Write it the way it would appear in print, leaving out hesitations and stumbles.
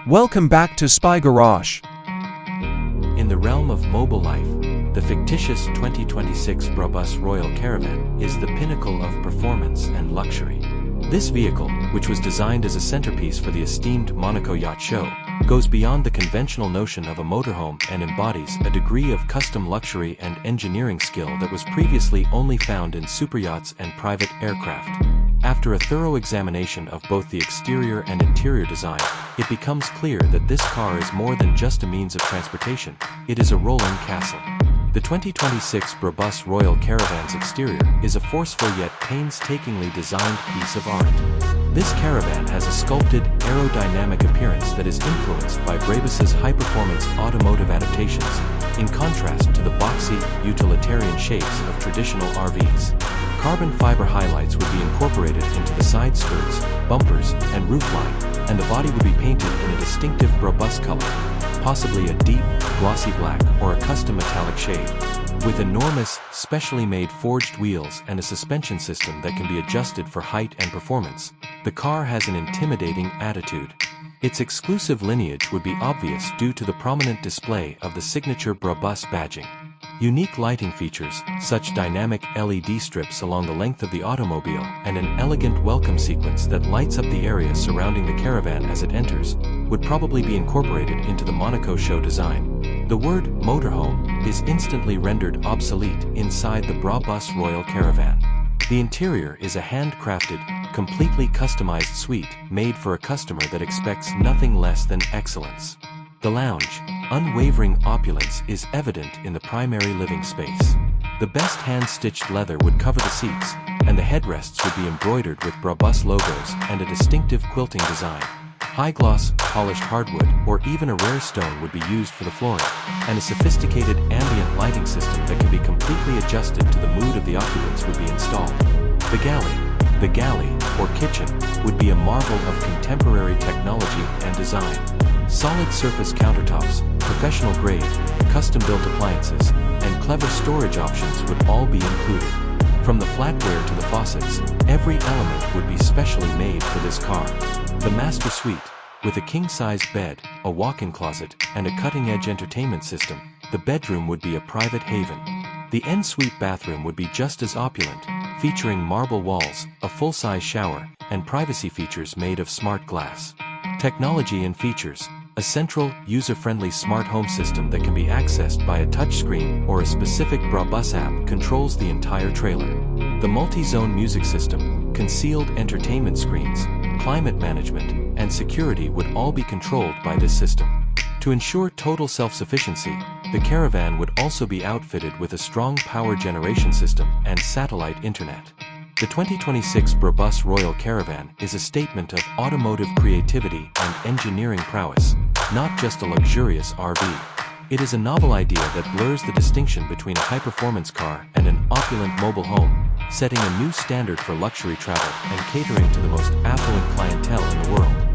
Welcome back to Spy Garage. In the realm of mobile life, the fictitious 2026 Brabus Royal Caravan is the pinnacle of performance and luxury. This vehicle, which was designed as a centerpiece for the esteemed Monaco Yacht Show, goes beyond the conventional notion of a motorhome and embodies a degree of custom luxury and engineering skill that was previously only found in superyachts and private aircraft. After a thorough examination of both the exterior and interior design, it becomes clear that this car is more than just a means of transportation, it is a rolling castle. The 2026 Brabus Royal Caravan's exterior is a forceful yet painstakingly designed piece of art. This caravan has a sculpted, aerodynamic appearance that is influenced by Brabus's high-performance automotive adaptations, in contrast to the boxy, utilitarian shapes of traditional RVs. Carbon fiber highlights would be incorporated into the side skirts, bumpers, and roofline, and the body would be painted in a distinctive Brabus color, possibly a deep, glossy black or a custom metallic shade. With enormous, specially made forged wheels and a suspension system that can be adjusted for height and performance, the car has an intimidating attitude. Its exclusive lineage would be obvious due to the prominent display of the signature Brabus badging. Unique lighting features, such dynamic LED strips along the length of the automobile and an elegant welcome sequence that lights up the area surrounding the caravan as it enters, would probably be incorporated into the Monaco Show Design. The word motorhome is instantly rendered obsolete inside the Brabus Royal Caravan. The interior is a handcrafted, completely customized suite made for a customer that expects nothing less than excellence. The lounge, unwavering opulence, is evident in the primary living space. The best hand-stitched leather would cover the seats, and the headrests would be embroidered with Brabus logos and a distinctive quilting design. High-gloss, polished hardwood, or even a rare stone would be used for the flooring, and a sophisticated ambient lighting system that can be completely adjusted to the mood of the occupants would be installed. The galley, or kitchen, would be a marvel of contemporary technology and design. Solid surface countertops, professional-grade, custom-built appliances, and clever storage options would all be included. From the flatware to the faucets, every element would be specially made for this car. The master suite, with a king-sized bed, a walk-in closet, and a cutting-edge entertainment system, the bedroom would be a private haven. The en-suite bathroom would be just as opulent, featuring marble walls, a full-size shower, and privacy features made of smart glass. Technology and features: a central, user-friendly smart home system that can be accessed by a touchscreen or a specific Brabus app controls the entire trailer. The multi-zone music system, concealed entertainment screens, climate management, and security would all be controlled by this system. To ensure total self-sufficiency, the caravan would also be outfitted with a strong power generation system and satellite internet. The 2026 Brabus Royal Caravan is a statement of automotive creativity and engineering prowess, not just a luxurious RV. It is a novel idea that blurs the distinction between a high-performance car and an opulent mobile home, setting a new standard for luxury travel and catering to the most affluent clientele in the world.